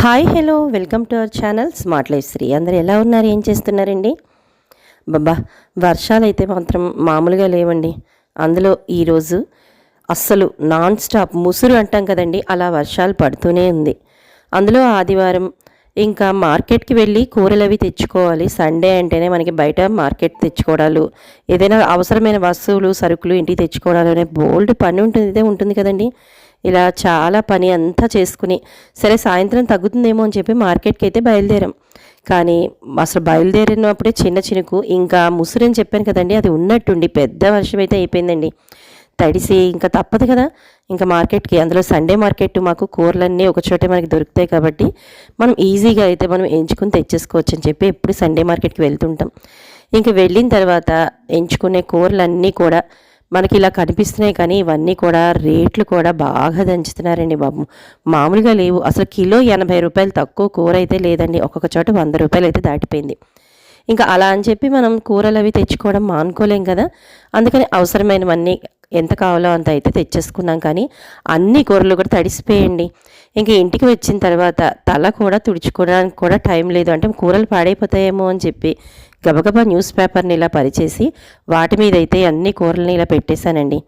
Hi hello welcome to our channel smart life Shri. అందరు ఎలా ఉన్నారు, ఏం చేస్తున్నారండి? బాబా, వర్షాలు అయితే మాత్రం మామూలుగా లేవండి. అందులో ఈరోజు అస్సలు నాన్ స్టాప్ ముసురు అంటాం కదండి, అలా వర్షాలు పడుతూనే ఉంది. అందులో ఆదివారం ఇంకా మార్కెట్కి వెళ్ళి కూరలు అవి తెచ్చుకోవాలి. సండే అంటేనే మనకి బయట మార్కెట్ తెచ్చుకోవడాలు, ఏదైనా అవసరమైన వస్తువులు సరుకులు ఇంటికి తెచ్చుకోవడాలు అనే బోల్డ్ పని ఉంటుంది కదండి. ఇలా చాలా పని అంతా చేసుకుని సరే సాయంత్రం తగ్గుతుందేమో అని చెప్పి మార్కెట్కి అయితే బయలుదేరాం. కానీ అసలు బయలుదేరినప్పుడే చిన్న చినుకు ఇంకా ముసురని చెప్పాను కదండి, అది ఉన్నట్టుండి పెద్ద వర్షం అయితే అయిపోయిందండి. తడిసి ఇంకా తప్పదు కదా ఇంకా మార్కెట్కి. అందులో సండే మార్కెట్, మాకు కూరలన్నీ ఒకచోటే మనకి దొరుకుతాయి కాబట్టి మనం ఈజీగా అయితే మనం ఎంచుకుని తెచ్చేసుకోవచ్చు అని చెప్పి ఎప్పుడు సండే మార్కెట్కి వెళ్తుంటాం. ఇంకా వెళ్ళిన తర్వాత ఎంచుకునే కూరలన్నీ కూడా మనకి ఇలా కనిపిస్తున్నాయి, కానీ ఇవన్నీ కూడా రేట్లు కూడా బాగా దంచుతున్నారండి బాబు. మామూలుగా లేవు. అసలు కిలో 80 రూపాయలు తక్కువ కూర అయితే లేదండి. ఒక్కొక్క చోట 100 రూపాయలు అయితే దాటిపోయింది. ఇంకా అలా అని చెప్పి మనం కూరలు అవి తెచ్చుకోవడం మానుకోలేం కదా. అందుకని అవసరమైనవన్నీ ఎంత కావాలో అంత అయితే తెచ్చేసుకున్నాం. కానీ అన్ని కూరలు కూడా తడిసిపోయండి. ఇంక ఇంటికి వచ్చిన తర్వాత తల కూడా తుడుచుకోవడానికి కూడా టైం లేదు. అంటే కూరలు పాడైపోతాయేమో అని చెప్పి గబగబా న్యూస్ పేపర్ని ఇలా పరిచేసి వాటి మీద అయితే అన్ని కూరల్ని ఇలా పెట్టేశానండి.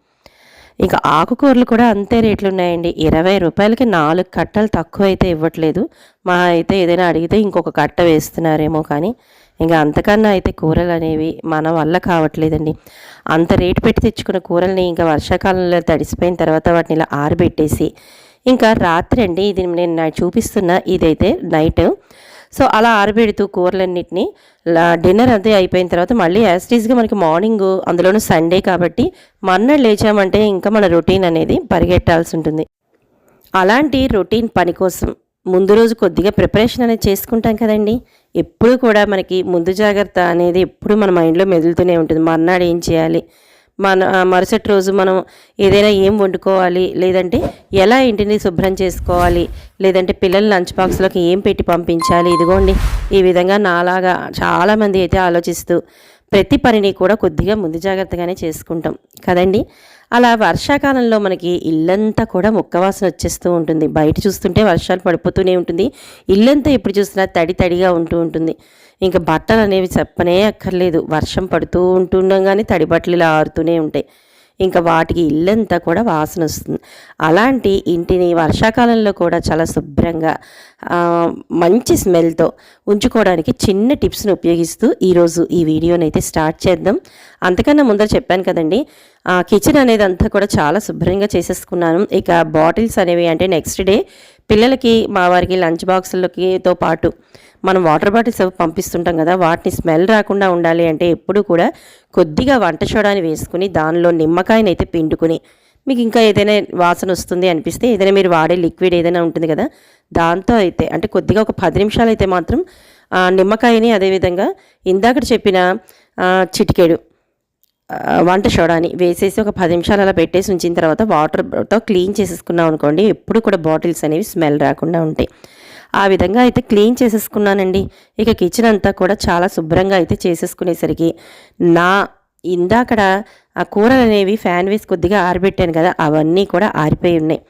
ఇంకా ఆకుకూరలు కూడా అంతే రేట్లు ఉన్నాయండి. 20 రూపాయలకి 4 కట్టలు తక్కువ అయితే ఇవ్వట్లేదు. మా అయితే ఏదైనా అడిగితే ఇంకొక కట్ట వేస్తున్నారేమో, కానీ ఇంకా అంతకన్నా అయితే కూరలు అనేవి మన వల్ల కావట్లేదండి. అంత రేటు పెట్టి తెచ్చుకున్న కూరల్ని ఇంకా వర్షాకాలంలో తడిసిపోయిన తర్వాత వాటిని ఇలా ఆరబెట్టేసి ఇంకా రాత్రి అండి, ఇది నేను చూపిస్తున్న ఇదైతే నైట్. సో అలా ఆరబెడుతూ కూరలన్నిటిని డిన్నర్ అంతే అయిపోయిన తర్వాత మళ్ళీ యాస్టీస్గా మనకి మార్నింగ్, అందులోనూ సండే కాబట్టి మర్నాడు లేచామంటే ఇంకా మన రొటీన్ అనేది పరిగెట్టాల్సి ఉంటుంది. అలాంటి రొటీన్ పని కోసం ముందు రోజు కొద్దిగా ప్రిపరేషన్ అనేది చేసుకుంటాం కదండి. ఎప్పుడు కూడా మనకి ముందు జాగ్రత్త అనేది ఎప్పుడు మన మైండ్లో మెదులుతూనే ఉంటుంది. మర్నాడు ఏం చేయాలి, మరుసటి రోజు మనం ఏదైనా ఏం వండుకోవాలి, లేదంటే ఎలా ఇంటిని శుభ్రం చేసుకోవాలి, లేదంటే పిల్లల లంచ్ బాక్స్లోకి ఏం పెట్టి పంపించాలి. ఇదిగోండి ఈ విధంగా నాలాగా చాలామంది అయితే ఆలోచిస్తూ ప్రతి పనిని కూడా కొద్దిగా ముందు జాగ్రత్తగానే చేసుకుంటాం కదండి. అలా వర్షాకాలంలో మనకి ఇల్లంతా కూడా ముక్కవాసన వచ్చేస్తూ ఉంటుంది. బయట చూస్తుంటే వర్షాలు పడిపోతూనే ఉంటుంది, ఇల్లంతా ఎప్పుడు చూసినా తడి తడిగా ఉంటుంది. ఇంకా బట్టలు అనేవి చెప్పనే అక్కర్లేదు, వర్షం పడుతూ ఉంటుండగానే తడి బట్టలు ఇలా ఆరుతూనే ఉంటాయి. ఇంకా వాటికి ఇల్లంతా కూడా వాసన వస్తుంది. అలాంటి ఇంటిని వర్షాకాలంలో కూడా చాలా శుభ్రంగా మంచి స్మెల్తో ఉంచుకోవడానికి చిన్న టిప్స్ని ఉపయోగిస్తూ ఈరోజు ఈ వీడియోని అయితే స్టార్ట్ చేద్దాం. అంతకన్నా ముందర చెప్పాను కదండి, కిచెన్ అనేది అంతా కూడా చాలా శుభ్రంగా చేసేసుకున్నాను. ఇక బాటిల్స్ అనేవి అంటే నెక్స్ట్ డే పిల్లలకి మా వారికి లంచ్ బాక్సులతో పాటు మనం వాటర్ బాటిల్స్ అవి పంపిస్తుంటాం కదా, వాటిని స్మెల్ రాకుండా ఉండాలి అంటే ఎప్పుడు కూడా కొద్దిగా వంట సోడాని వేసుకుని దానిలో నిమ్మకాయని అయితే పిండుకుని, మీకు ఇంకా ఏదైనా వాసన వస్తుంది అనిపిస్తే ఏదైనా మీరు వాడే లిక్విడ్ ఏదైనా ఉంటుంది కదా, దాంతో అయితే అంటే కొద్దిగా ఒక 10 నిమిషాలు అయితే మాత్రం నిమ్మకాయని, అదేవిధంగా ఇందాక చెప్పిన చిటికెడు వంట సోడాని వేసేసి ఒక 10 నిమిషాలు అలా పెట్టేసి ఉంచిన తర్వాత వాటర్తో క్లీన్ చేసేసుకున్నాం అనుకోండి, ఎప్పుడు కూడా బాటిల్స్ అనేవి స్మెల్ రాకుండా ఉంటాయి. ఆ విధంగా అయితే క్లీన్ చేసేసుకున్నానండి. ఇక కిచెన్ అంతా కూడా చాలా శుభ్రంగా అయితే చేసేసుకునేసరికి ఇందాకడ ఆ కూరలు అనేవి ఫ్యాన్ వేసి కొద్దిగా ఆరబెట్టాను కదా, అవన్నీ కూడా ఆరిపోయి ఉన్నాయి.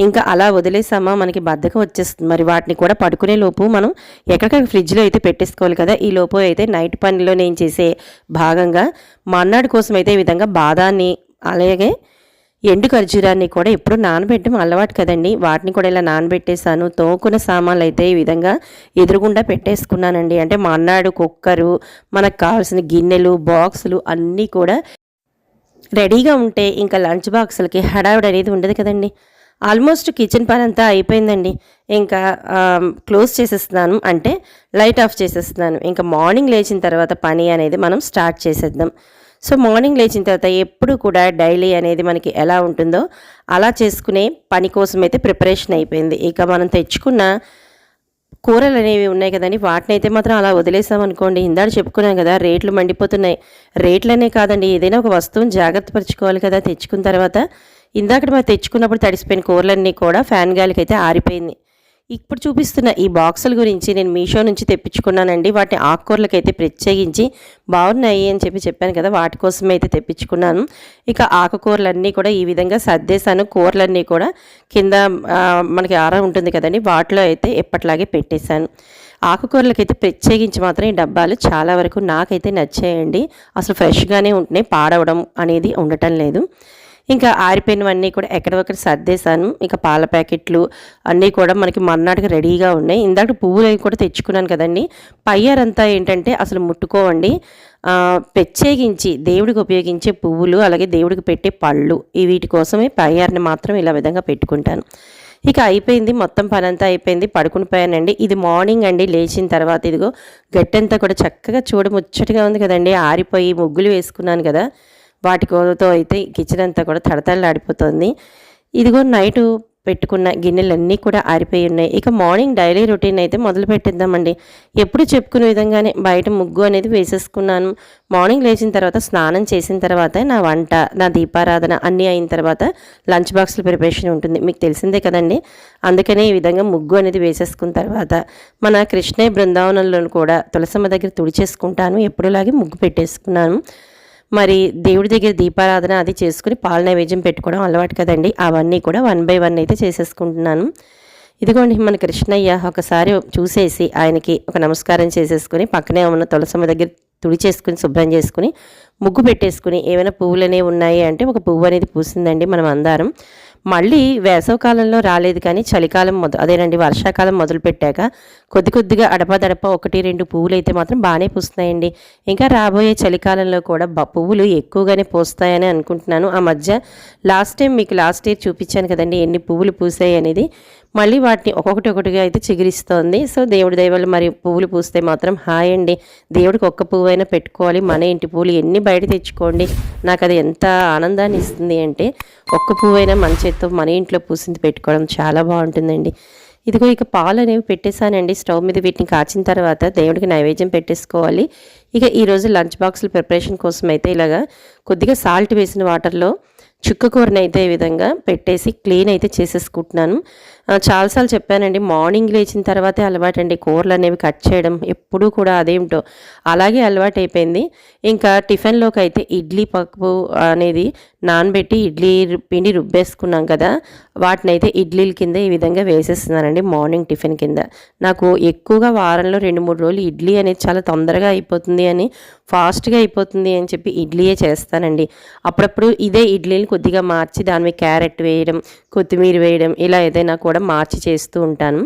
ఇంకా అలా వదిలేసామా మనకి బద్ధకం వచ్చేస్తుంది. మరి వాటిని కూడా పడుకునే లోపు మనం ఎక్కడికక్కడ ఫ్రిడ్జ్లో అయితే పెట్టేసుకోవాలి కదా. ఈ లోపు అయితే నైట్ పనిలో నేను చేసే భాగంగా మర్నాడు కోసం అయితే ఈ విధంగా బాదాన్ని, అలాగే ఎండు ఖర్జూరాన్ని కూడా ఎప్పుడు నానబెట్టడం అలవాటు కదండి, వాటిని కూడా ఇలా నానబెట్టేశాను. తోకున్న సామాన్లు అయితే ఈ విధంగా ఎదురుగుండా పెట్టేసుకున్నానండి. అంటే మర్నాడు కుక్కరు, మనకు కావాల్సిన గిన్నెలు, బాక్సులు అన్నీ కూడా రెడీగా ఉంటే ఇంకా లంచ్ బాక్సులకి హడావిడి అనేది ఉండదు కదండి. ఆల్మోస్ట్ కిచెన్ పని అంతా అయిపోయిందండి. ఇంకా క్లోజ్ చేసేస్తున్నాను, అంటే లైట్ ఆఫ్ చేసేస్తున్నాను. ఇంకా మార్నింగ్ లేచిన తర్వాత పని అనేది మనం స్టార్ట్ చేసేద్దాం. సో మార్నింగ్ లేచిన తర్వాత ఎప్పుడు కూడా డైలీ అనేది మనకి ఎలా ఉంటుందో అలా చేసుకునే పని కోసం అయితే ప్రిపరేషన్ అయిపోయింది. ఇక మనం తెచ్చుకున్న కూరలు అనేవి ఉన్నాయి కదండి, వాటిని అయితే మాత్రం అలా వదిలేసామనుకోండి, ఇందాక చెప్పుకున్నాం కదా రేట్లు మండిపోతున్నాయి. రేట్లనే కాదండి, ఏదైనా ఒక వస్తువుని జాగ్రత్త పరచుకోవాలి కదా తెచ్చుకున్న తర్వాత. ఇందాక మనం తెచ్చుకున్నప్పుడు తడిసిపోయిన కూరలన్నీ కూడా ఫ్యాన్ గాలికి అయితే ఆరిపోయింది. ఇప్పుడు చూపిస్తున్న ఈ బాక్సుల గురించి నేను మీషో నుంచి తెప్పించుకున్నానండి. వాటి ఆకుకూరలకైతే ప్రత్యేకించి బాగున్నాయి అని చెప్పాను కదా, వాటి కోసం అయితే తెప్పించుకున్నాను. ఇక ఆకుకూరలన్నీ కూడా ఈ విధంగా సర్దేశాను. కూరలన్నీ కూడా కింద మనకి ఆర ఉంటుంది కదండి, వాటిలో అయితే ఎప్పట్లాగే పెట్టేశాను. ఆకుకూరలకైతే ప్రత్యేకించి మాత్రం ఈ డబ్బాలు చాలా వరకు నాకైతే నచ్చాయండి. అసలు ఫ్రెష్గానే ఉంటున్నాయి, పాడవడం అనేది ఉండటం లేదు. ఇంకా ఆరిపోయినవన్నీ కూడా ఎక్కడొక్కడ సర్దేశాను. ఇక పాల ప్యాకెట్లు అన్నీ కూడా మనకి మర్నాటికి రెడీగా ఉన్నాయి. ఇందాక పువ్వులు అవి కూడా తెచ్చుకున్నాను కదండి. పయ్యారంతా ఏంటంటే అసలు ముట్టుకోవండి. ప్రత్యేకించి దేవుడికి ఉపయోగించే పువ్వులు, అలాగే దేవుడికి పెట్టే పళ్ళు, వీటి కోసమే పయ్యారిని మాత్రం ఇలా విధంగా పెట్టుకుంటాను. ఇక అయిపోయింది, మొత్తం పని అంతా అయిపోయింది, పడుకుని పోయానండి. ఇది మార్నింగ్ అండి. లేచిన తర్వాత ఇదిగో గట్టంతా కూడా చక్కగా ముచ్చటగా ఉంది కదండి. ఆరిపోయి ముగ్గులు వేసుకున్నాను కదా, వాటితో అయితే కిచెన్ అంతా కూడా తడతడలాడిపోతుంది. ఇదిగో నైటు పెట్టుకున్న గిన్నెలన్నీ కూడా ఆరిపోయి ఉన్నాయి. ఇక మార్నింగ్ డైలీ రొటీన్ అయితే మొదలు పెట్టేద్దామండి. ఎప్పుడు చెప్పుకునే విధంగానే బయట ముగ్గు అనేది వేసేసుకున్నాను. మార్నింగ్ లేచిన తర్వాత స్నానం చేసిన తర్వాత నా వంట, నా దీపారాధన అన్నీ అయిన తర్వాత లంచ్ బాక్స్ల ప్రిపరేషన్ ఉంటుంది, మీకు తెలిసిందే కదండి. అందుకనే ఈ విధంగా ముగ్గు అనేది వేసేసుకున్న తర్వాత మన కృష్ణయ్య బృందావనంలో కూడా తులసమ్మ దగ్గర తుడిచేసుకుంటాను. ఎప్పుడులాగే ముగ్గు పెట్టేసుకున్నాను. మరి దేవుడి దగ్గర దీపారాధన అది చేసుకుని పాల నైవేద్యం పెట్టుకోవడం అలవాటు కదండి. అవన్నీ కూడా 1 by 1 అయితే చేసేసుకుంటున్నాను. ఇదిగోండి మన కృష్ణయ్య ఒకసారి చూసేసి ఆయనకి ఒక నమస్కారం చేసేసుకుని పక్కనే ఉన్న తులసమ్మ దగ్గర తుడిచేసుకుని శుభ్రం చేసుకుని ముగ్గు పెట్టేసుకుని ఏమైనా పువ్వులు అనేవి ఉన్నాయి అంటే ఒక పువ్వు అనేది పూసిందండి మనం అందరం. మళ్ళీ వేసవకాలంలో రాలేదు, కానీ చలికాలం అదేనండి వర్షాకాలం మొదలు పెట్టాక కొద్దిగా అడపదడప 1-2 పువ్వులు అయితే మాత్రం బాగానే పూస్తున్నాయండి. ఇంకా రాబోయే చలికాలంలో కూడా పువ్వులు ఎక్కువగానే పూస్తాయని అనుకుంటున్నాను. ఆ మధ్య లాస్ట్ ఇయర్ చూపించాను కదండి ఎన్ని పువ్వులు పూసాయి అనేది. మళ్ళీ వాటిని ఒక్కొక్కటిగా అయితే చిగురిస్తోంది. సో దేవుడి దయవల్ల మరి పువ్వులు పూస్తే మాత్రం హాయ్ అండి. దేవుడికి ఒక్క పువ్వు అయినా పెట్టుకోవాలి. మన ఇంటి పువ్వులు ఎన్ని బయట తెచ్చుకోండి, నాకు అది ఎంత ఆనందాన్ని ఇస్తుంది అంటే ఒక్క పువ్వైనా మన చేత్తో మన ఇంట్లో పూసింది పెట్టుకోవడం చాలా బాగుంటుందండి. ఇదిగో ఇక పాలు అనేవి పెట్టేశానండి స్టవ్ మీద. వీటిని కాచిన తర్వాత దేవుడికి నైవేద్యం పెట్టేసుకోవాలి. ఇక ఈరోజు లంచ్ బాక్సుల ప్రిపరేషన్ కోసం అయితే ఇలాగా కొద్దిగా సాల్ట్ వేసిన వాటర్లో చుక్క కూరని అయితే ఈ విధంగా పెట్టేసి క్లీన్ అయితే చేసేసుకుంటున్నాను. చాలాసార్లు చెప్పానండి, మార్నింగ్ లేచిన తర్వాతే అలవాటు అండి కూరలు అనేవి కట్ చేయడం. ఎప్పుడూ కూడా అదేమిటో అలాగే అలవాటు అయిపోయింది. ఇంకా టిఫిన్లోకి అయితే ఇడ్లీ పప్పు అనేది నానబెట్టి ఇడ్లీ పిండి రుబ్బేసుకున్నాం కదా, వాటిని అయితే ఇడ్లీల కింద ఈ విధంగా వేసేస్తున్నానండి మార్నింగ్ టిఫిన్ కింద. నాకు ఎక్కువగా వారంలో 2-3 రోజులు ఇడ్లీ అనేది చాలా తొందరగా అయిపోతుంది అని, ఫాస్ట్గా అయిపోతుంది అని చెప్పి ఇడ్లీయే చేస్తానండి. అప్పుడప్పుడు ఇదే ఇడ్లీని కొద్దిగా మార్చి దాని మీద క్యారెట్ వేయడం, కొత్తిమీర వేయడం, ఇలా ఏదైనా కూడా మార్చి చేస్తూ ఉంటాను.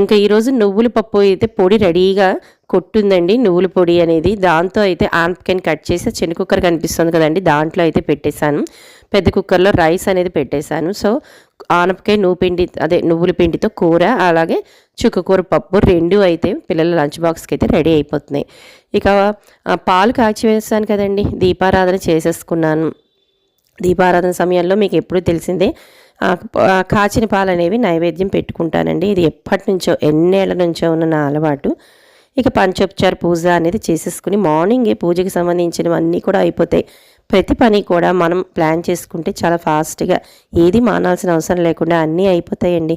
ఇంకా ఈరోజు నువ్వుల పప్పు అయితే పొడి రెడీగా కొట్టుందండి, నువ్వుల పొడి అనేది. దాంతో అయితే ఆనపకాయని కట్ చేసి చిన్న కుక్కర్ కనిపిస్తుంది కదండి, దాంట్లో అయితే పెట్టేశాను. పెద్ద కుక్కర్లో రైస్ అనేది పెట్టేశాను. సో ఆనపకాయ నువ్వుల పిండితో కూర, అలాగే చుక్కకూర పప్పు 2 అయితే పిల్లల లంచ్ బాక్స్కి అయితే రెడీ అయిపోతున్నాయి. ఇక పాలు కాచి వేస్తాను కదండి, దీపారాధన చేసేసుకున్నాను. దీపారాధన సమయంలో మీకు ఎప్పుడు తెలిసిందే కాచిన పాలు అనేవి నైవేద్యం పెట్టుకుంటానండి. ఇది ఎప్పటి నుంచో ఎన్నేళ్ల నుంచో ఉన్న నా అలవాటు. ఇక పంచోపచార పూజ అనేది చేసేసుకుని మార్నింగే పూజకి సంబంధించినవన్నీ కూడా అయిపోతాయి. ప్రతి పని కూడా మనం ప్లాన్ చేసుకుంటే చాలా ఫాస్ట్గా ఏది మానాల్సిన అవసరం లేకుండా అన్నీ అయిపోతాయండి.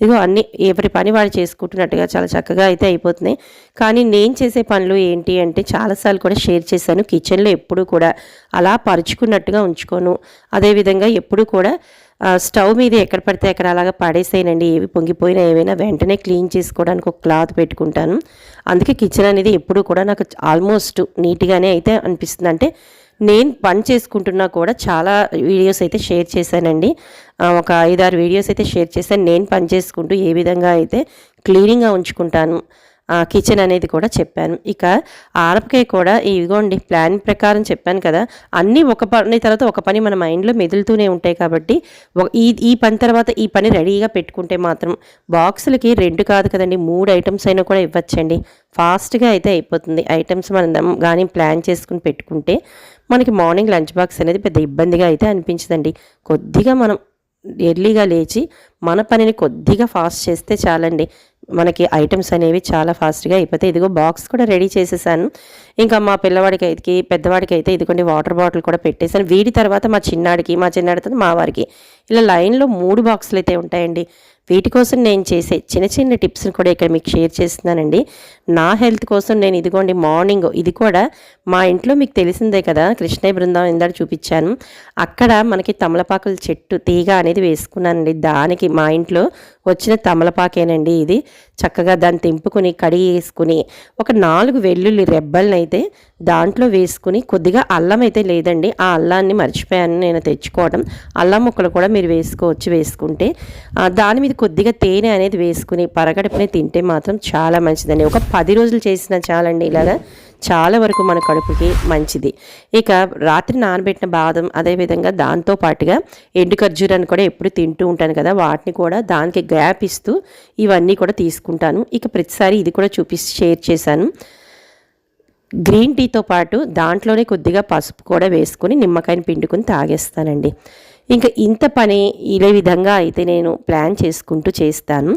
ఇదిగో అన్నీ ఎవరి పని వాళ్ళు చేసుకుంటున్నట్టుగా చాలా చక్కగా అయితే అయిపోతున్నాయి. కానీ నేను చేసే పనులు ఏంటి అంటే చాలాసార్లు కూడా షేర్ చేశాను, కిచెన్లో ఎప్పుడూ కూడా అలా పరుచుకున్నట్టుగా ఉంచుకోను. అదేవిధంగా ఎప్పుడు కూడా స్టవ్ మీద ఎక్కడ పడితే అక్కడ అలాగా పడేసేయనండి. ఏవి పొంగిపోయినా ఏవైనా వెంటనే క్లీన్ చేసుకోవడానికి ఒక క్లాత్ పెట్టుకుంటాను. అందుకే కిచెన్ అనేది ఎప్పుడు కూడా నాకు ఆల్మోస్ట్ నీట్గానే అయితే అనిపిస్తుంది. అంటే నేను పని చేసుకుంటున్నా కూడా చాలా వీడియోస్ అయితే షేర్ చేశానండి. ఒక 5-6 వీడియోస్ అయితే షేర్ చేశాను. నేను పని చేసుకుంటూ ఏ విధంగా అయితే క్లీనింగ్గా ఉంచుకుంటాను కిచెన్ అనేది కూడా చెప్పాను. ఇక ఆనపకాయ కూడా ఇదిగోండి ప్లాన్ ప్రకారం చెప్పాను కదా, అన్నీ ఒక పని తర్వాత ఒక పని మన మైండ్లో మెదులుతూనే ఉంటాయి. కాబట్టి ఈ పని తర్వాత ఈ పని రెడీగా పెట్టుకుంటే మాత్రం బాక్సులకి 2 కాదు కదండి 3 ఐటమ్స్ అయినా కూడా ఇవ్వచ్చండి. ఫాస్ట్గా అయితే అయిపోతుంది. ఐటమ్స్ మనం కానీ ప్లాన్ చేసుకుని పెట్టుకుంటే మనకి మార్నింగ్ లంచ్ బాక్స్ అనేది పెద్ద ఇబ్బందిగా అయితే అనిపించదండి. కొద్దిగా మనం ఎర్లీగా లేచి మన పనిని కొద్దిగా ఫాస్ట్ చేస్తే చాలండి, మనకి ఐటమ్స్ అనేవి చాలా ఫాస్ట్గా అయిపోతాయి. ఇదిగో బాక్స్ కూడా రెడీ చేసేసాను. ఇంకా మా పిల్లవాడికి అయితే పెద్దవాడికి అయితే ఇదిగోండి వాటర్ బాటిల్ కూడా పెట్టేశాను. వీడి తర్వాత మా చిన్నాడికి, మా చిన్నాడితో మా వారికి ఇలా లైన్లో 3 బాక్సులు అయితే ఉంటాయండి. వీటి కోసం నేను చేసే చిన్న చిన్న టిప్స్ని కూడా ఇక్కడ మీకు షేర్ చేస్తున్నానండి. నా హెల్త్ కోసం నేను ఇదిగోండి మార్నింగ్ ఇది కూడా మా ఇంట్లో మీకు తెలిసిందే కదా, కృష్ణయ్య బృందావనం ఇందాక చూపించాను. అక్కడ మనకి తమలపాకుల చెట్టు తీగ అనేది వేసుకున్నానండి. దానికి మా ఇంట్లో వచ్చిన తమలపాకేనండి ఇది. చక్కగా దాన్ని తెంపుకుని కడిగేసుకుని ఒక 4 వెల్లుల్లి రెబ్బలను అయితే దాంట్లో వేసుకుని, కొద్దిగా అల్లం అయితే లేదండి, ఆ అల్లాన్ని మర్చిపోయాను నేను తెచ్చుకోవడం. అల్లం ముక్కలు కూడా మీరు వేసుకుంటే దాని మీద కొద్దిగా తేనె అనేది వేసుకుని పరగడుపునే తింటే మాత్రం చాలా మంచిదండి. ఒక 10 రోజులు చేసినా చాలండి. ఇలాగా చాలా వరకు మన కడుపుకి మంచిది. ఇక రాత్రి నానబెట్టిన బాదం, అదేవిధంగా దాంతో పాటుగా ఎండు ఖర్జూరాన్ని కూడా ఎప్పుడు తింటూ ఉంటాను కదా, వాటిని కూడా దానికి గ్యాప్ ఇస్తూ ఇవన్నీ కూడా తీసుకుంటాను. ఇక ప్రతిసారి ఇది కూడా షేర్ చేశాను. గ్రీన్ టీతో పాటు దాంట్లోనే కొద్దిగా పసుపు కూడా వేసుకొని నిమ్మకాయని పిండుకొని తాగేస్తానండి. ఇంకా ఇంత పని ఇదే విధంగా అయితే నేను ప్లాన్ చేసుకుంటూ చేస్తాను.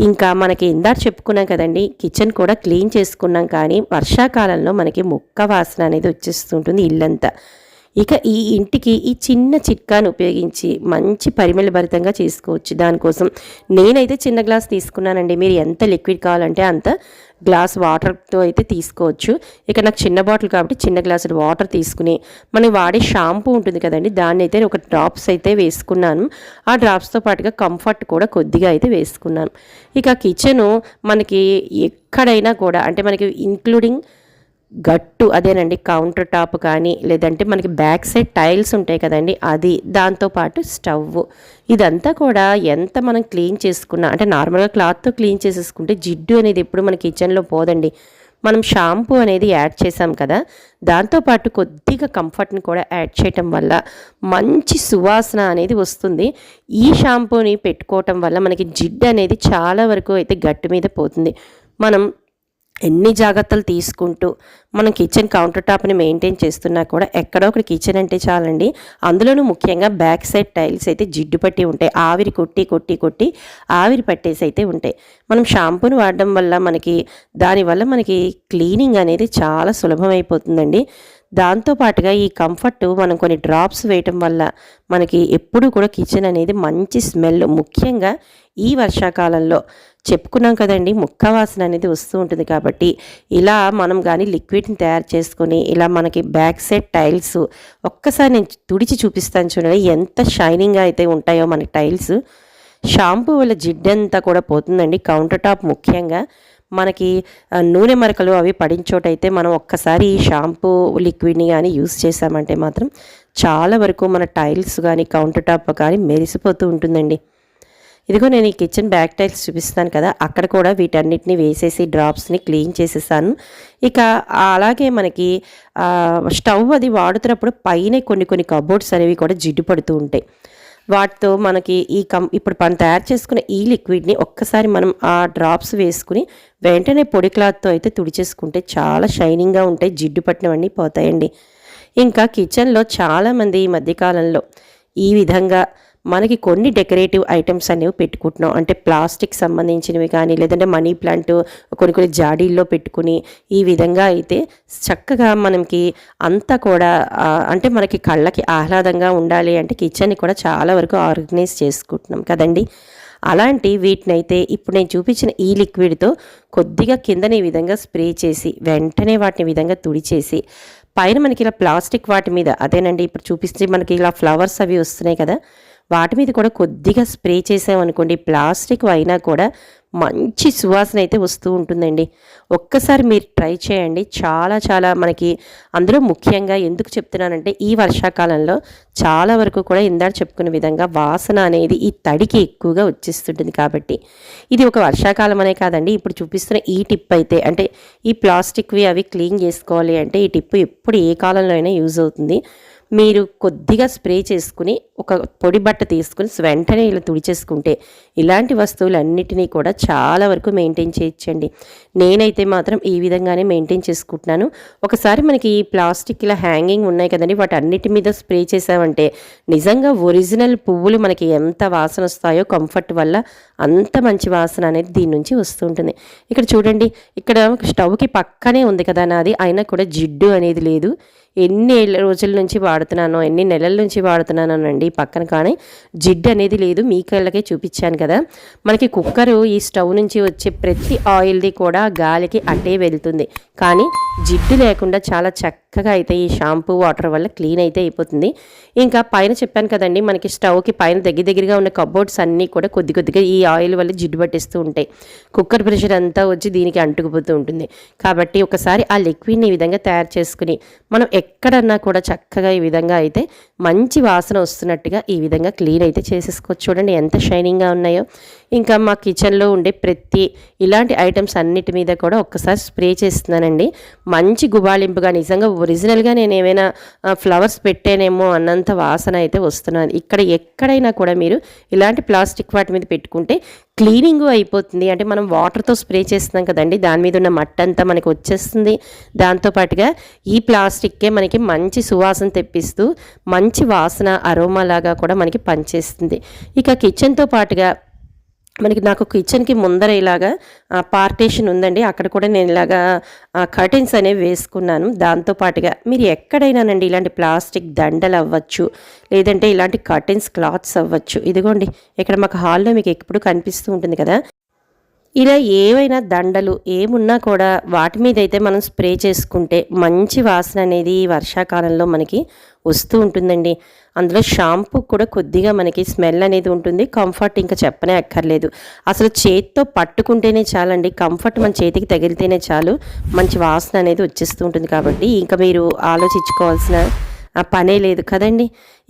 ఇంకా మనకి ఇందాక చెప్పుకున్నాం కదండి, కిచెన్ కూడా క్లీన్ చేసుకున్నాం, కానీ వర్షాకాలంలో మనకి ముక్క వాసన అనేది వచ్చేస్తుంటుంది ఇల్లంతా. ఇక ఈ ఇంటికి ఈ చిన్న చిట్కాను ఉపయోగించి మంచి పరిమళభరితంగా చేసుకోవచ్చు. దానికోసం నేనైతే చిన్న గ్లాస్ తీసుకున్నానండి. మీరు ఎంత లిక్విడ్ కావాలంటే అంత గ్లాస్ వాటర్తో అయితే తీసుకోవచ్చు. ఇక నాకు చిన్న బాటిల్ కాబట్టి చిన్న గ్లాసు వాటర్ తీసుకుని మనం వాడే షాంపూ ఉంటుంది కదండి, దాన్ని అయితే ఒక డ్రాప్స్ అయితే వేసుకున్నాను. ఆ డ్రాప్స్తో పాటుగా కంఫర్ట్ కూడా కొద్దిగా అయితే వేసుకున్నాను. ఇక కిచెను మనకి ఎక్కడైనా కూడా అంటే మనకి ఇంక్లూడింగ్ గట్టు అదేనండి, కౌంటర్ టాప్ కానీ లేదంటే మనకి బ్యాక్ సైడ్ టైల్స్ ఉంటాయి కదండి, అది దాంతోపాటు స్టవ్, ఇదంతా కూడా ఎంత మనం క్లీన్ చేసుకున్నా అంటే నార్మల్గా క్లాత్తో క్లీన్ చేసేసుకుంటే జిడ్డు అనేది ఎప్పుడు మన కిచెన్లో పోదండి. మనం షాంపూ అనేది యాడ్ చేసాం కదా, దాంతోపాటు కొద్దిగా కంఫర్ట్ని కూడా యాడ్ చేయటం వల్ల మంచి సువాసన అనేది వస్తుంది. ఈ షాంపూని పెట్టుకోవటం వల్ల మనకి జిడ్డు అనేది చాలా వరకు అయితే గట్టు మీద పోతుంది. మనం ఎన్ని జాగ్రత్తలు తీసుకుంటూ మనం కిచెన్ కౌంటర్ టాప్ని మెయింటైన్ చేస్తున్నా కూడా ఎక్కడో ఒకటి కిచెన్ అంటే చాలండి, అందులోనూ ముఖ్యంగా బ్యాక్ సైడ్ టైల్స్ అయితే జిడ్డు పట్టి ఉంటాయి. ఆవిరి కొట్టి ఆవిరి పట్టేసి అయితే ఉంటాయి. మనం షాంపూని వాడడం వల్ల దానివల్ల మనకి క్లీనింగ్ అనేది చాలా సులభమైపోతుందండి. దాంతోపాటుగా ఈ కంఫర్ట్ మనం కొన్ని డ్రాప్స్ వేయటం వల్ల మనకి ఎప్పుడు కూడా కిచెన్ అనేది మంచి స్మెల్, ముఖ్యంగా ఈ వర్షాకాలంలో చెప్పుకున్నాం కదండి, ముక్క వాసన అనేది వస్తూ ఉంటుంది. కాబట్టి ఇలా మనం కానీ లిక్విడ్ని తయారు చేసుకొని ఇలా మనకి బ్యాక్ సైడ్ టైల్స్ ఒక్కసారి నేను తుడిచి చూపిస్తాను చూడండి, ఎంత షైనింగ్గా అయితే ఉంటాయో మన టైల్స్. షాంపూ వల్ల జిడ్డంతా కూడా పోతుందండి. కౌంటర్ టాప్ ముఖ్యంగా మనకి నూనె మరకలు అవి పడిన చోటైతే మనం ఒక్కసారి ఈ షాంపూ లిక్విడ్ని కానీ యూస్ చేసామంటే మాత్రం చాలా వరకు మన టైల్స్ కానీ కౌంటర్ టాప్ కానీ మెరిసిపోతూ ఉంటుందండి. ఇదిగో నేను ఈ కిచెన్ బ్యాక్ టైల్స్ చూపిస్తాను కదా, అక్కడ కూడా వీటన్నిటిని వేసేసి డ్రాప్స్ని క్లీన్ చేసేసాను. ఇక అలాగే మనకి స్టవ్ అది వాడుతున్నప్పుడు పైన కొన్ని కబోర్డ్స్ అనేవి కూడా జిడ్డు పడుతూ ఉంటాయి. వాటితో మనకి ఇప్పుడు మనం తయారు చేసుకున్న ఈ లిక్విడ్ని ఒక్కసారి మనం ఆ డ్రాప్స్ వేసుకుని వెంటనే పొడి క్లాత్తో అయితే తుడిచేసుకుంటే చాలా షైనింగ్గా ఉంటాయి, జిడ్డు పట్టినవన్నీ పోతాయండి. ఇంకా కిచెన్లో చాలామంది ఈ మధ్యకాలంలో ఈ విధంగా మనకి కొన్ని డెకరేటివ్ ఐటమ్స్ అనేవి పెట్టుకుంటున్నాం. అంటే ప్లాస్టిక్ సంబంధించినవి కానీ లేదంటే మనీ ప్లాంట్ కొన్ని జాడీల్లో పెట్టుకుని ఈ విధంగా అయితే చక్కగా మనకి అంతా కూడా అంటే మనకి కళ్ళకి ఆహ్లాదంగా ఉండాలి అంటే కిచెన్ని కూడా చాలా వరకు ఆర్గనైజ్ చేసుకుంటున్నాం కదండి. అలాంటి వీటినైతే ఇప్పుడు నేను చూపించిన ఈ లిక్విడ్తో కొద్దిగా కిందని ఈ విధంగా స్ప్రే చేసి వెంటనే వాటిని విధంగా తుడిచేసి పైన మనకి ఇలా ప్లాస్టిక్ వాటి మీద అదేనండి ఇప్పుడు చూపిస్తే మనకి ఇలా ఫ్లవర్స్ అవి వస్తున్నాయి కదా, వాటి మీద కూడా కొద్దిగా స్ప్రే చేసామనుకోండి, ప్లాస్టిక్ అయినా కూడా మంచి సువాసన అయితే వస్తూ ఉంటుందండి. ఒక్కసారి మీరు ట్రై చేయండి. చాలా మనకి అందులో ముఖ్యంగా ఎందుకు చెప్తున్నానంటే ఈ వర్షాకాలంలో చాలా వరకు కూడా ఇందాక చెప్పుకునే విధంగా వాసన అనేది ఈ తడికి ఎక్కువగా వచ్చేస్తుంటుంది. కాబట్టి ఇది ఒక వర్షాకాలం అనే కాదండి, ఇప్పుడు చూపిస్తున్న ఈ టిప్ అయితే అంటే ఈ ప్లాస్టిక్వి అవి క్లీన్ చేసుకోవాలి అంటే ఈ టిప్ ఎప్పుడు ఏ కాలంలో అయినా యూజ్ అవుతుంది. మీరు కొద్దిగా స్ప్రే చేసుకుని ఒక పొడి బట్ట తీసుకుని వెంటనే ఇలా తుడిచేసుకుంటే ఇలాంటి వస్తువులన్నిటినీ కూడా చాలా వరకు మెయింటైన్ చేయొచ్చండి. నేనైతే మాత్రం ఈ విధంగానే మెయింటైన్ చేసుకుంటున్నాను. ఒకసారి మనకి ఈ ప్లాస్టిక్ ఇలా హ్యాంగింగ్ ఉన్నాయి కదండి, వాటి అన్నిటి మీద స్ప్రే చేసామంటే నిజంగా ఒరిజినల్ పువ్వులు మనకి ఎంత వాసన వస్తాయో కంఫర్ట్ వల్ల అంత మంచి వాసన అనేది దీని నుంచి వస్తూ ఉంటుంది. ఇక్కడ చూడండి, ఇక్కడ స్టవ్కి పక్కనే ఉంది కదా నాది, అయినా కూడా జిడ్డు అనేది లేదు. ఎన్ని రోజుల నుంచి వాడుతున్నానో, ఎన్ని నెలల నుంచి వాడుతున్నానోనండి. పక్కన కానీ జిడ్డు అనేది లేదు. మీ కళ్ళకే చూపించాను కదా. మనకి కుక్కరు ఈ స్టవ్ నుంచి వచ్చే ప్రతి ఆయిల్ది కూడా గాలికి అట్టే వెళ్తుంది, కానీ జిడ్డు లేకుండా చాలా చక్కగా అయితే ఈ షాంపూ వాటర్ వల్ల క్లీన్ అయితే అయిపోతుంది. ఇంకా పైన చెప్పాను కదండి, మనకి స్టవ్కి పైన దగ్గరగా ఉన్న కబోర్డ్స్ అన్నీ కూడా కొద్దిగా ఈ ఆయిల్ వల్ల జిడ్డు పట్టిస్తూ ఉంటాయి. కుక్కర్ ప్రెషర్ అంతా వచ్చి దీనికి అంటుకుపోతూ ఉంటుంది. కాబట్టి ఒకసారి ఆ లిక్విడ్ని ఈ విధంగా తయారు చేసుకుని మనం ఎక్కడన్నా కూడా చక్కగా ఈ విధంగా అయితే మంచి వాసన వస్తున్నట్టుగా ఈ విధంగా క్లీన్ అయితే చేసేసుకోవచ్చు. చూడండి ఎంత షైనింగ్గా ఉన్నాయో. ఇంకా మా కిచెన్లో ఉండే ప్రతి ఇలాంటి ఐటమ్స్ అన్నిటి మీద కూడా ఒక్కసారి స్ప్రే చేస్తున్నానండి. మంచి గుబాళింపుగా, నిజంగా ఒరిజినల్గా నేను ఏమైనా ఫ్లవర్స్ పెట్టానేమో అన్నంత వాసన అయితే వస్తున్నాను. ఎక్కడైనా కూడా మీరు ఇలాంటి ప్లాస్టిక్ వాటి మీద పెట్టుకుంటే క్లీనింగ్ అయిపోతుంది. అంటే మనం వాటర్తో స్ప్రే చేస్తున్నాం కదండి, దాని మీద ఉన్న మట్టి అంతా మనకి వచ్చేస్తుంది. దాంతోపాటుగా ఈ ప్లాస్టిక్కే మనకి మంచి సువాసన తెప్పిస్తూ మంచి వాసన అరోమా లాగా కూడా మనకి పనిచేస్తుంది. ఇక కిచెన్తో పాటుగా నాకు కిచెన్కి ముందర ఇలాగా పార్టీషన్ ఉందండి. అక్కడ కూడా నేను ఇలాగా కర్టెన్స్ అనేవి వేసుకున్నాను. దాంతోపాటుగా మీరు ఎక్కడైనానండి ఇలాంటి ప్లాస్టిక్ దండలు అవ్వచ్చు, లేదంటే ఇలాంటి కర్టెన్స్ క్లాత్స్ అవ్వచ్చు. ఇదిగోండి ఇక్కడ మాకు హాల్లో మీకు ఎప్పుడు కనిపిస్తూ ఉంటుంది కదా, ఇలా ఏవైనా దండలు ఏమున్నా కూడా వాటి మీద అయితే మనం స్ప్రే చేసుకుంటే మంచి వాసన అనేది ఈ వర్షాకాలంలో మనకి వస్తూ ఉంటుందండి. అందులో షాంపూ కూడా కొద్దిగా మనకి స్మెల్ అనేది ఉంటుంది. కంఫర్ట్ ఇంకా చెప్పనే అక్కర్లేదు. అసలు చేతితో పట్టుకుంటేనే చాలండి, కంఫర్ట్ మన చేతికి తగిలితేనే చాలు మంచి వాసన అనేది వచ్చేస్తూ ఉంటుంది. కాబట్టి ఇంకా మీరు ఆలోచించుకోవాల్సిన పనే లేదు కదండి.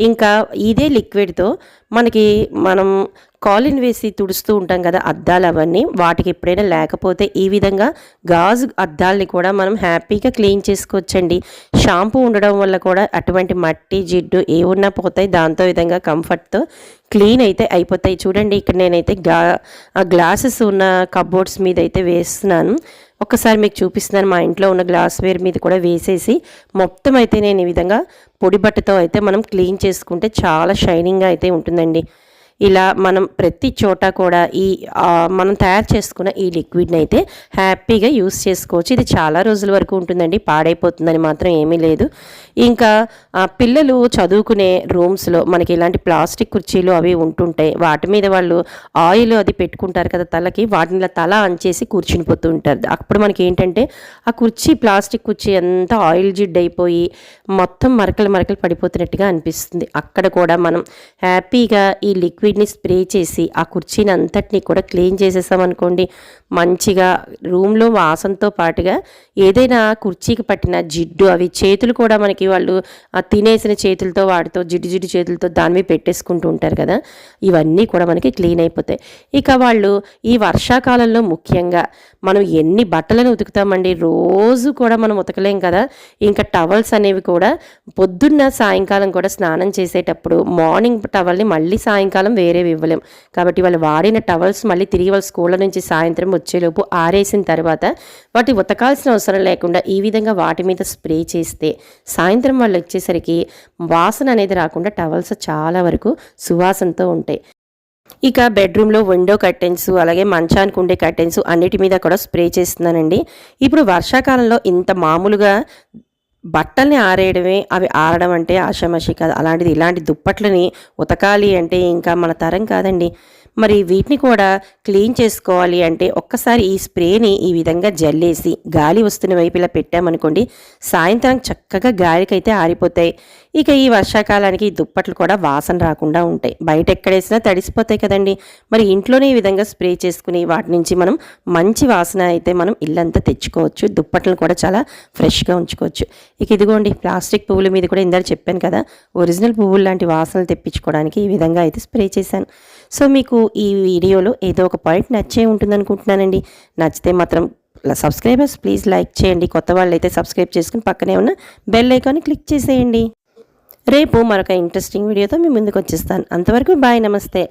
ఇంకా ఇదే లిక్విడ్తో మనం కాలిన్ వేసి తుడుస్తూ ఉంటాం కదా అద్దాలు, అవన్నీ వాటికి ఎప్పుడైనా లేకపోతే ఈ విధంగా గాజు అద్దాలని కూడా మనం హ్యాపీగా క్లీన్ చేసుకోవచ్చండి. షాంపూ ఉండడం వల్ల కూడా అటువంటి మట్టి జిడ్డు ఏమున్నా పోతాయి. దాంతో విధంగా కంఫర్ట్తో క్లీన్ అయితే అయిపోతాయి. చూడండి ఇక్కడ నేనైతే గ్లాసెస్ ఉన్న కబోర్డ్స్ మీద అయితే వేస్తున్నాను. ఒక్కసారి మీకు చూపిస్తున్నాను. మా ఇంట్లో ఉన్న గ్లాస్వేర్ మీద కూడా వేసేసి మొత్తం అయితే నేను ఈ విధంగా పొడి బట్టతో అయితే మనం క్లీన్ చేసుకుంటే చాలా షైనింగ్గా అయితే ఉంటుందండి. ఇలా మనం ప్రతి చోట కూడా మనం తయారు చేసుకున్న ఈ లిక్విడ్ని అయితే హ్యాపీగా యూస్ చేసుకోవచ్చు. ఇది చాలా రోజుల వరకు ఉంటుందండి, పాడైపోతుందని మాత్రం ఏమీ లేదు. ఇంకా పిల్లలు చదువుకునే రూమ్స్లో మనకి ఇలాంటి ప్లాస్టిక్ కుర్చీలు అవి ఉంటుంటాయి. వాటి మీద వాళ్ళు ఆయిల్ అది పెట్టుకుంటారు కదా తలకి, వాటిని తల అంచేసి కూర్చుని పోతూ ఉంటారు. అప్పుడు మనకి ఏంటంటే ఆ ప్లాస్టిక్ కుర్చీ అంతా ఆయిల్ జిడ్ అయిపోయి మొత్తం మరకలు పడిపోతున్నట్టుగా అనిపిస్తుంది. అక్కడ కూడా మనం హ్యాపీగా ఈ లిక్విడ్ని స్ప్రే చేసి ఆ కుర్చీని అంతటినీ కూడా క్లీన్ చేసేసామనుకోండి, మంచిగా రూమ్లో వాసనతో పాటుగా ఏదైనా కుర్చీకి పట్టిన జిడ్డు అవి చేతులు కూడా మనకి వాళ్ళు తినేసిన చేతులతో వాటితో జిడ్డు చేతులతో దానివి పెట్టేసుకుంటూ ఉంటారు కదా, ఇవన్నీ కూడా మనకి క్లీన్ అయిపోతాయి. ఇక వాళ్ళు ఈ వర్షాకాలంలో ముఖ్యంగా మనం ఎన్ని బట్టలను ఉతుకుతామండి, రోజు కూడా మనం ఉతకలేం కదా. ఇంకా టవల్స్ అనేవి కూడా పొద్దున్న సాయంకాలం కూడా స్నానం చేసేటప్పుడు మార్నింగ్ టవల్ని మళ్ళీ సాయంకాలం వేరేవి ఇవ్వలేం. కాబట్టి వాళ్ళు వాడిన టవల్స్ మళ్ళీ తిరిగి వాళ్ళ స్కూళ్ళ నుంచి సాయంత్రం వచ్చేలోపు ఆరేసిన తర్వాత వాటి ఉతకాల్సిన అవసరం లేకుండా ఈ విధంగా వాటి మీద స్ప్రే చేస్తే సాయంత్రం వాళ్ళు వచ్చేసరికి వాసన అనేది రాకుండా టవల్స్ చాలా వరకు సువాసనతో ఉంటాయి. ఇక బెడ్రూమ్లో విండో కర్టెన్స్, అలాగే మంచానికి ఉండే కర్టెన్స్ అన్నిటి మీద కూడా స్ప్రే చేస్తున్నానండి. ఇప్పుడు వర్షాకాలంలో ఇంత మామూలుగా బట్టల్ని ఆరేయడమే, అవి ఆరడం అంటే ఆషామాషి కాదు. అలాంటిది ఇలాంటి దుప్పట్లని ఉతకాలి అంటే ఇంకా మన తరం కాదండి. మరి వీటిని కూడా క్లీన్ చేసుకోవాలి అంటే ఒక్కసారి ఈ స్ప్రేని ఈ విధంగా జల్లేసి గాలి వస్తున్న వైపు ఇలా పెట్టామనుకోండి, సాయంత్రం చక్కగా గాలికైతే ఆరిపోతాయి. ఇక ఈ వర్షాకాలానికి ఈ దుప్పట్లు కూడా వాసన రాకుండా ఉంటాయి. బయట ఎక్కడేసినా తడిసిపోతాయి కదండి. మరి ఇంట్లోనే ఈ విధంగా స్ప్రే చేసుకుని వాటి నుంచి మనం మంచి వాసన అయితే మనం ఇల్లంతా తెచ్చుకోవచ్చు. దుప్పట్లను కూడా చాలా ఫ్రెష్గా ఉంచుకోవచ్చు. ఇక ఇదిగోండి ప్లాస్టిక్ పువ్వుల మీద కూడా ఇందాక చెప్పాను కదా, ఒరిజినల్ పువ్వులు లాంటి వాసనలు తెప్పించుకోవడానికి ఈ విధంగా అయితే స్ప్రే చేశాను. సో మీకు ఈ వీడియోలో ఏదో ఒక పాయింట్ నచ్చే ఉంటుంది అనుకుంటున్నానండి. నచ్చితే మాత్రం సబ్స్క్రైబర్స్ ప్లీజ్ లైక్ చేయండి. కొత్త వాళ్ళు అయితే సబ్స్క్రైబ్ చేసుకుని పక్కనే ఉన్న బెల్ ఐకాన్ని క్లిక్ చేసేయండి. రేపు మరొక ఇంట్రెస్టింగ్ వీడియోతో మీ ముందుకు వచ్చేస్తాను. అంతవరకు బాయ్, నమస్తే.